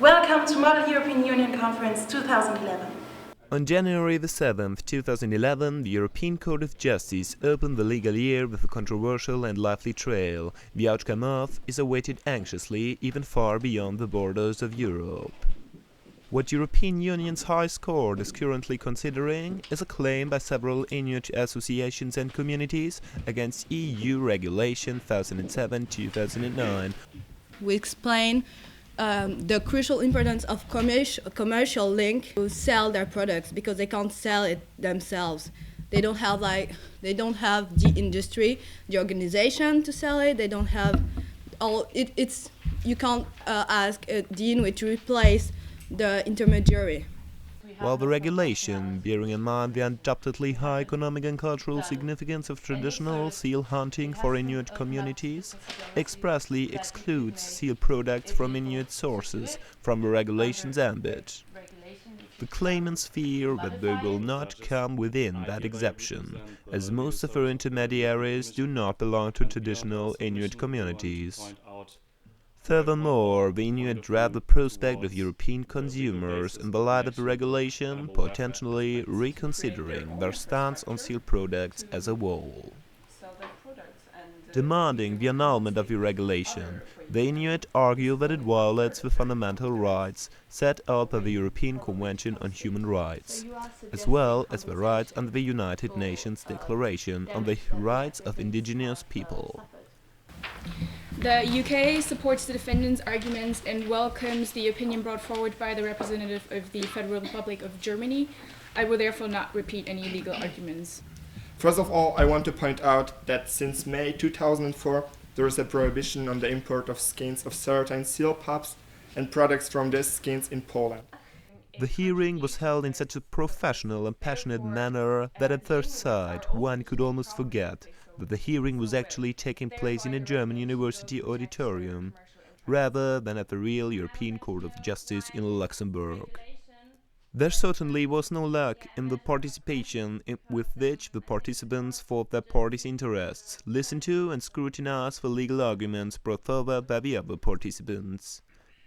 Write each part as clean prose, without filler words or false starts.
Welcome to Model European Union Conference 2011. On January the 7th, 2011, the European Court of Justice opened the legal year with a controversial and lively trial, the outcome of is awaited anxiously even far beyond the borders of Europe. What European Union's Highest Court is currently considering is a claim by several Inuit associations and communities against EU Regulation 1007-2009. We explain the crucial importance of commercial link to sell their products because they can't sell it themselves. They don't have the industry, the organization to sell it. They don't have you can't ask the Inuit to replace the intermediary. While the regulation, bearing in mind the undoubtedly high economic and cultural significance of traditional seal hunting for Inuit communities, expressly excludes seal products from Inuit sources from the regulation's ambit. The claimants fear that they will not come within that exception, as most of our intermediaries do not belong to traditional Inuit communities. Furthermore, the Inuit dread the prospect of European consumers, in the light of the regulation, potentially reconsidering their stance on seal products as a whole. Demanding the annulment of the regulation, the Inuit argue that it violates the fundamental rights set out by the European Convention on Human Rights, as well as the rights under the United Nations Declaration on the Rights of Indigenous People. The UK supports the defendants' arguments and welcomes the opinion brought forward by the representative of the Federal Republic of Germany. I will therefore not repeat any legal arguments. First of all, I want to point out that since May 2004, there is a prohibition on the import of skins of certain seal pups and products from these skins in Poland. The hearing was held in such a professional and passionate manner that at first sight one could almost forget that the hearing was actually taking place in a German university auditorium, rather than at the real European Court of Justice in Luxembourg. There certainly was no lack in the participation with which the participants fought their party's interests, listened to and scrutinized the legal arguments brought forward by the other participants.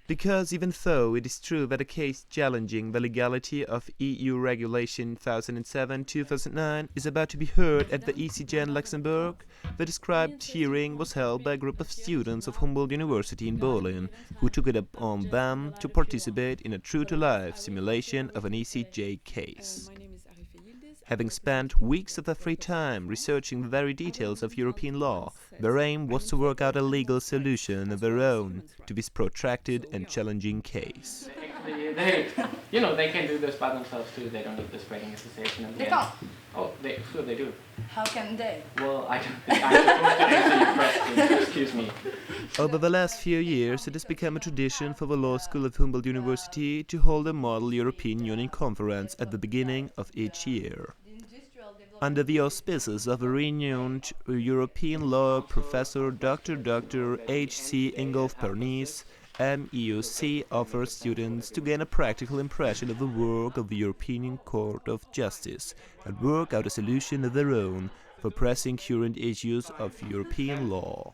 Because even though it is true that a case challenging the legality of EU Regulation 1007-2009 is about to be heard at the ECJ in Luxembourg, the described hearing was held by a group of students of Humboldt University in Berlin, who took it upon them to participate in a true-to-life simulation of an ECJ case. Having spent weeks of their free time researching the very details of European law, their aim was to work out a legal solution of their own to this protracted and challenging case. They can do this by themselves too. They don't need this writing association. They can't. Oh, sure they do. How can they? Well, I don't think I'm supposed to answer your question. Excuse me. Over the last few years, it has become a tradition for the Law School of Humboldt University to hold a Model European Union Conference at the beginning of each year. Under the auspices of a renowned European law professor, Dr. H.C. Ingolf Pernice, MEUC offers students to gain a practical impression of the work of the European Court of Justice and work out a solution of their own for pressing current issues of European law.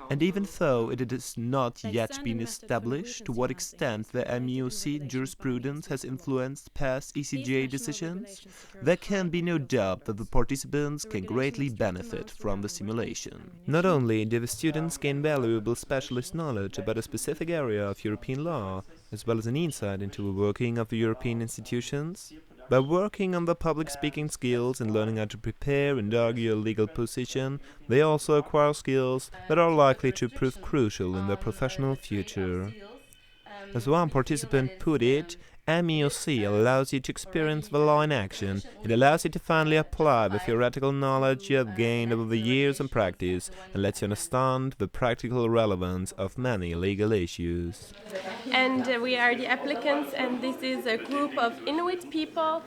And even though it has not yet been established to what extent the MEUC jurisprudence has influenced past ECJ decisions, there can be no doubt that the participants can greatly benefit from the simulation. Not only do the students gain valuable specialist knowledge about a specific area of European law, as well as an insight into the working of the European institutions, by working on their public speaking skills and learning how to prepare and argue a legal position, they also acquire skills that are likely to prove crucial in their professional future. As one participant put it, MEUC allows you to experience the law in action. It allows you to finally apply the theoretical knowledge you have gained over the years and practice, and lets you understand the practical relevance of many legal issues. And we are the applicants, and this is a group of Inuit people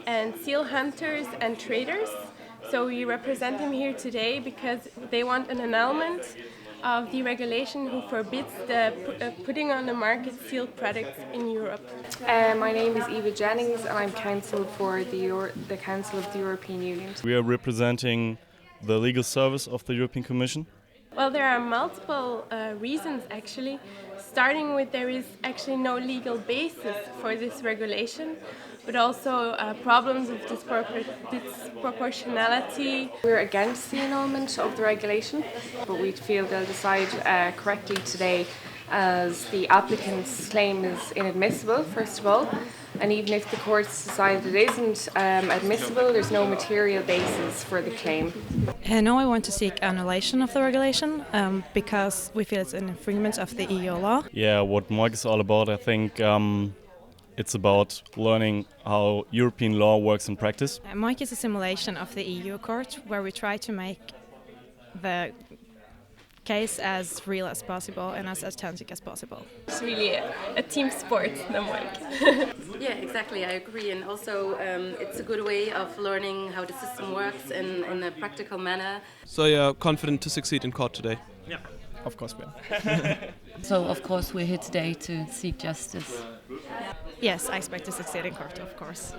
and seal hunters and traders. So we represent them here today because they want an annulment of the regulation who forbids the putting on the market sealed products in Europe. My name is Eva Jennings and I'm counsel for the Council of the European Union. We are representing the legal service of the European Commission. Well, there are multiple reasons actually, starting with there is actually no legal basis for this regulation, but also problems of disproportionality. We're against the annulment of the regulation, but we feel they'll decide correctly today, as the applicant's claim is inadmissible, first of all, and even if the courts decide it isn't admissible, there's no material basis for the claim. No, I want to seek annulation of the regulation because we feel it's an infringement of the EU law. Yeah, what Meuc is all about, I think it's about learning how European law works in practice. Meuc is a simulation of the EU court where we try to make the case as real as possible and as authentic as possible. It's really a team sport, the Meuc. Yeah, exactly, I agree. And also it's a good way of learning how the system works in a practical manner. So you're confident to succeed in court today? Yeah, of course we are. So of course we're here today to seek justice. Yes, I expect to succeed in court, of course.